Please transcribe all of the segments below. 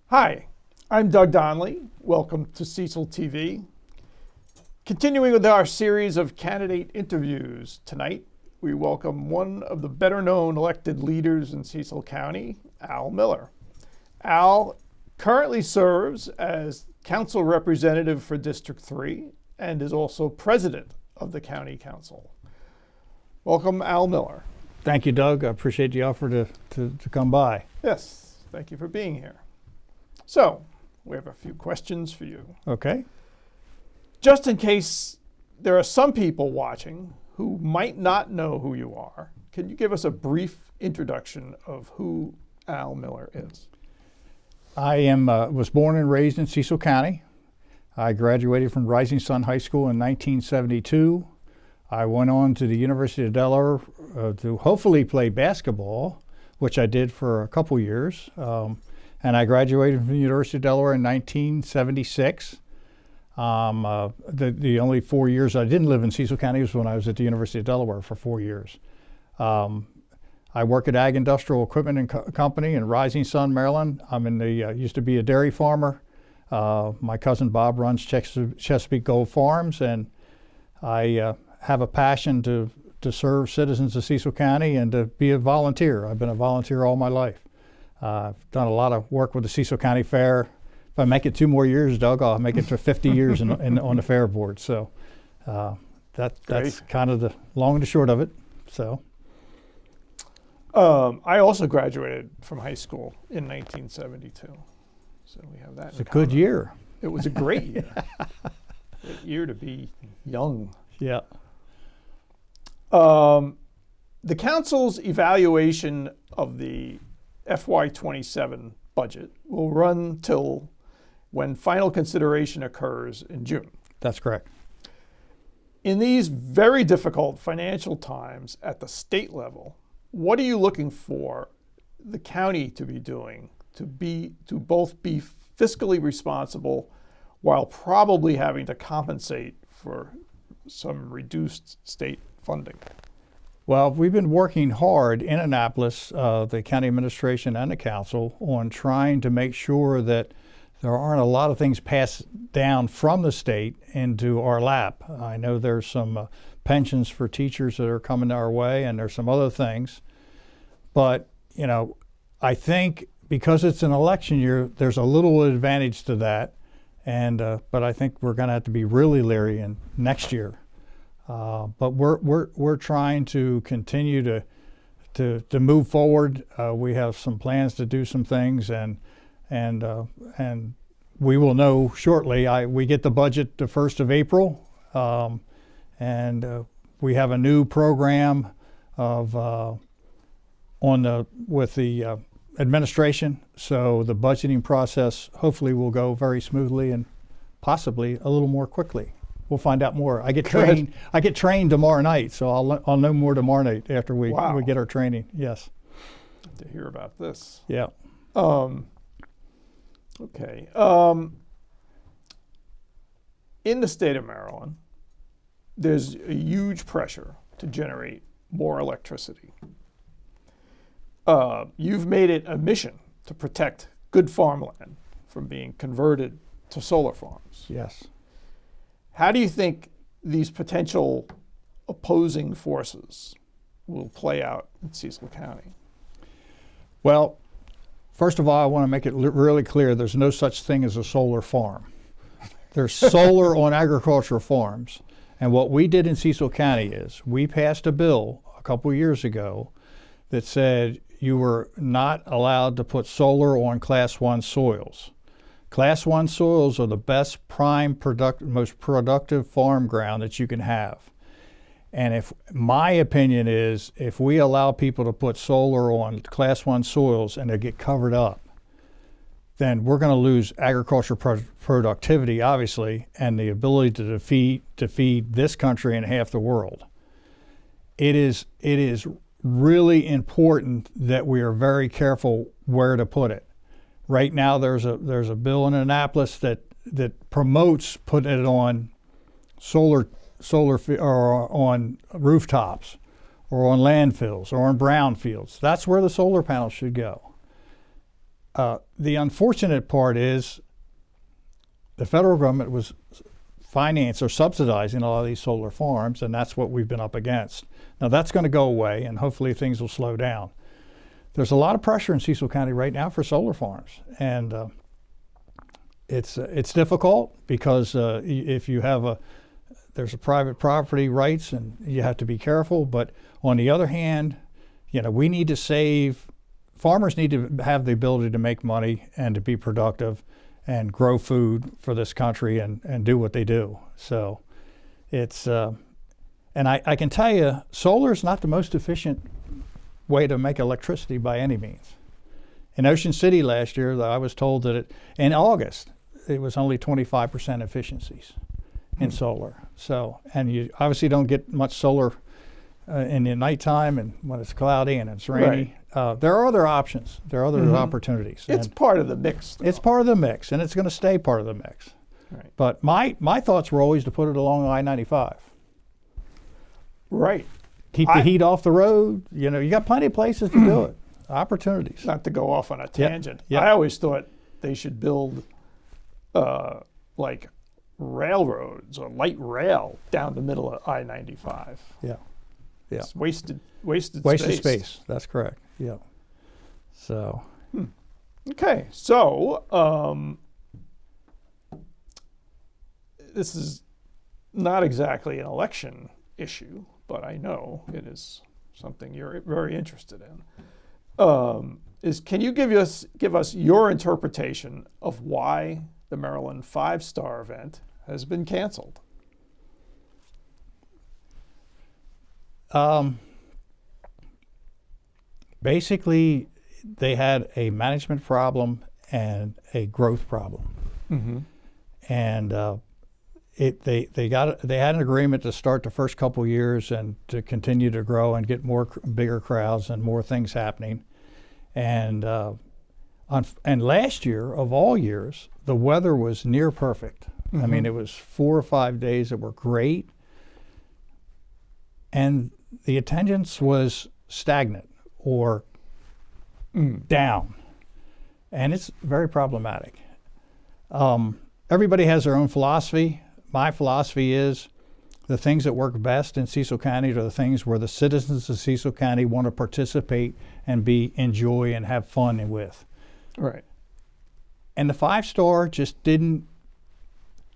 Hi, I'm Doug Donnelly. Welcome to Cecil TV. Continuing with our series of candidate interviews, tonight we welcome one of the better-known elected leaders in Cecil County, Al Miller. Al currently serves as council representative for District 3 and is also president of the County Council. Welcome, Al Miller. Thank you, Doug. I appreciate the offer to come by. Yes, thank you for being here. So, we have a few questions for you. Okay. Just in case there are some people watching who might not know who you are, can you give us a brief introduction of who Al Miller is? I was born and raised in Cecil County. I graduated from Rising Sun High School in 1972. I went on to the University of Delaware to hopefully play basketball, which I did for a couple years. And I graduated from the University of Delaware in 1976. The only 4 years I didn't live in Cecil County was when I was at the University of Delaware for 4 years. I work at Ag Industrial Equipment and Company in Rising Sun, Maryland. I'm in the used to be a dairy farmer. My cousin Bob runs Chesapeake Gold Farms, and I have a passion to serve citizens of Cecil County and to be a volunteer. I've been a volunteer all my life. I've done a lot of work with the Cecil County Fair. If I make it 2 more years, Doug, I'll make it to 50 years on the Fair Board. So that's kind of the long and the short of it. So I also graduated from high school in 1972. So we have that. It's a good year. It was a great year. Great year to be young. Yeah. The council's evaluation of the FY27 budget will run till when final consideration occurs in June. That's correct. In these very difficult financial times at the state level, what are you looking for the county to be doing to both be fiscally responsible while probably having to compensate for some reduced state funding? Well, we've been working hard in Annapolis, the county administration and the council, on trying to make sure that there aren't a lot of things passed down from the state into our lap. I know there's some pensions for teachers that are coming our way, and there's some other things. But, you know, I think because it's an election year, there's a little advantage to that. And but I think we're going to have to be really leery in next year. But we're trying to continue to move forward. We have some plans to do some things, and we will know shortly. We get the budget the 1st of April, and we have a new program with the administration. So the budgeting process hopefully will go very smoothly and possibly a little more quickly. We'll find out more. I get trained tomorrow night, so I'll know more tomorrow night after we get our training. Yes. To hear about this. Yeah. Okay. In the state of Maryland, there's a huge pressure to generate more electricity. You've made it a mission to protect good farmland from being converted to solar farms. Yes. How do you think these potential opposing forces will play out in Cecil County? Well, first of all, I want to make it really clear there's no such thing as a solar farm. There's solar on agricultural farms. And what we did in Cecil County is we passed a bill a couple years ago that said you were not allowed to put solar on Class 1 soils. Class 1 soils are the best most productive farm ground that you can have. And my opinion is if we allow people to put solar on Class 1 soils and they get covered up, then we're going to lose agricultural productivity, obviously, and the ability to feed this country and half the world. It is really important that we are very careful where to put it. Right now, there's a bill in Annapolis that promotes putting it on solar or on rooftops, or on landfills, or on brownfields. That's where the solar panels should go. The unfortunate part is the federal government was financing or subsidizing a lot of these solar farms, and that's what we've been up against. Now that's going to go away, and hopefully things will slow down. There's a lot of pressure in Cecil County right now for solar farms, and it's difficult because if you have there's a private property rights, and you have to be careful. But on the other hand, we need to save. Farmers need to have the ability to make money and to be productive and grow food for this country and do what they do. So it's, and I can tell you, solar is not the most efficient way to make electricity by any means. In Ocean City last year, I was told that in August, it was only 25% efficiencies in solar. So, and you obviously don't get much solar in the nighttime and when it's cloudy and it's rainy. Right. There are other options. There are other opportunities. It's part of the mix, though. It's part of the mix, and it's going to stay part of the mix. Right. But my thoughts were always to put it along I-95. Right. Keep the heat off the road. You got plenty of places to do it. Opportunities. Not to go off on a tangent. Yep. I always thought they should build like railroads or light rail down the middle of I-95. Yeah. Yeah. It's wasted space. That's correct. Yeah. So. Okay. So this is not exactly an election issue, but I know it is something you're very interested in. Can you give us your interpretation of why the Maryland 5-Star event has been canceled? Basically, they had a management problem and a growth problem, and they had an agreement to start the first couple years and to continue to grow and get bigger crowds and more things happening, and last year of all years, the weather was near perfect. I mean, it was 4 or 5 days that were great, and the attendance was stagnant or down, and it's very problematic. Everybody has their own philosophy. My philosophy is the things that work best in Cecil County are the things where the citizens of Cecil County want to participate and enjoy and have fun with. Right. And the 5-Star just didn't.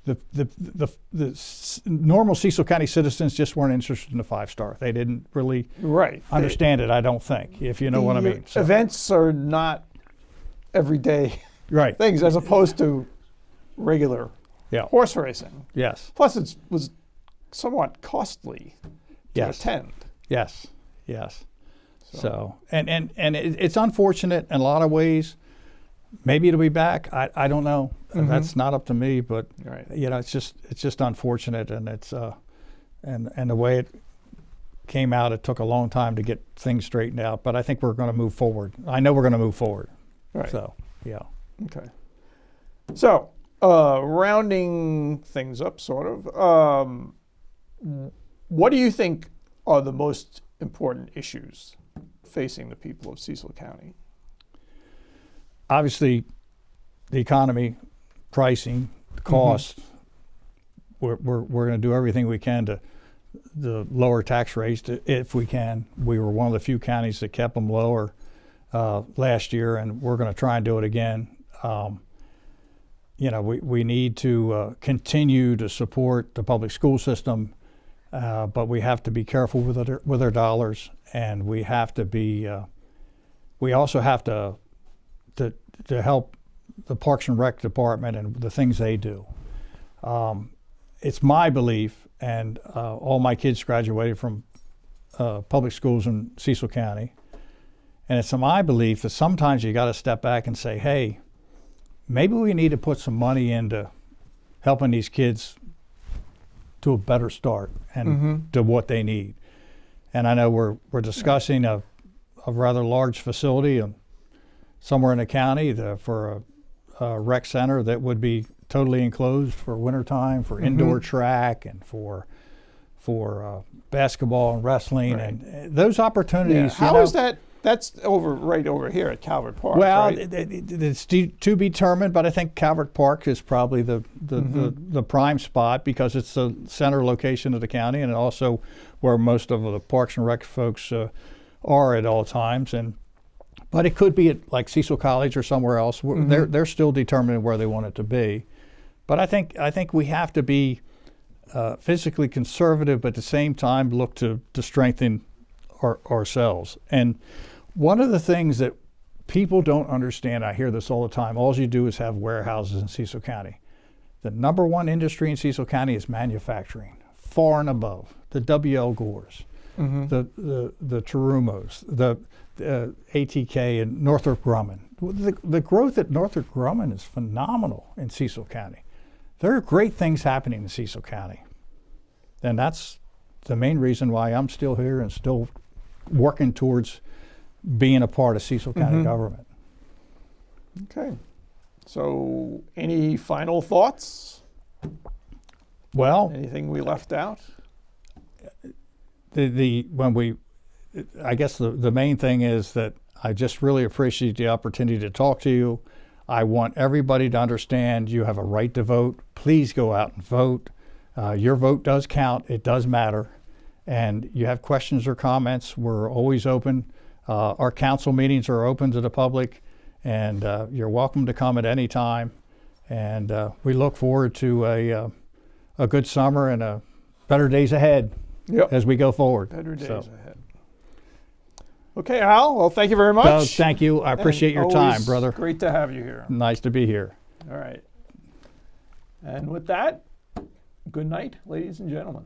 The normal Cecil County citizens just weren't interested in the 5-Star. They didn't really understand it, I don't think, if you know what I mean. So. Events are not everyday things as opposed to regular horse racing. Yes. Plus, it was somewhat costly to attend. Yes. So and it's unfortunate in a lot of ways. Maybe it'll be back. I don't know. That's not up to me. But it's just unfortunate, and it's and the way it came out, it took a long time to get things straightened out. But I think we're going to move forward. I know we're going to move forward. Right. So yeah. Okay. So rounding things up, sort of. What do you think are the most important issues facing the people of Cecil County? Obviously, the economy, pricing, cost. We're going to do everything we can to lower tax rates if we can. We were one of the few counties that kept them lower last year, and we're going to try and do it again. We need to continue to support the public school system, but we have to be careful with our dollars, and we have to be. We also have to help the Parks and Rec department and the things they do. It's my belief, and all my kids graduated from public schools in Cecil County, and it's my belief that sometimes you got to step back and say, hey, maybe we need to put some money into helping these kids to a better start and to what they need. And I know we're discussing a rather large facility somewhere in the county for a rec center that would be totally enclosed for wintertime, for indoor track, and for basketball and wrestling, and those opportunities. How is that That's right over here at Calvert Park. Well, right? it's to be determined, but I think Calvert Park is probably the prime spot because it's the center location of the county and also where most of the Parks and Rec folks are at all times. But it could be at like Cecil College or somewhere else. They're still determining where they want it to be. But I think we have to be physically conservative, but at the same time look to strengthen ourselves. And one of the things that people don't understand, I hear this all the time, all you do is have warehouses in Cecil County. The number one industry in Cecil County is manufacturing, far and above. The W.L. Gores, the Tarumos, the ATK and Northrop Grumman. The growth at Northrop Grumman is phenomenal in Cecil County. There are great things happening in Cecil County. And that's the main reason why I'm still here and still working towards being a part of Cecil County government. Okay. So any final thoughts? Well, anything we left out? I guess the main thing is that I just really appreciate the opportunity to talk to you. I want everybody to understand you have a right to vote. Please go out and vote. Your vote does count. It does matter. And you have questions or comments, we're always open. Our council meetings are open to the public, and you're welcome to come at any time. And we look forward to a good summer and better days ahead as we go forward. Better days ahead. Okay, Al, well, thank you very much. Thank you. I appreciate your time, brother. Great to have you here. Nice to be here. All right. And with that, good night, ladies and gentlemen.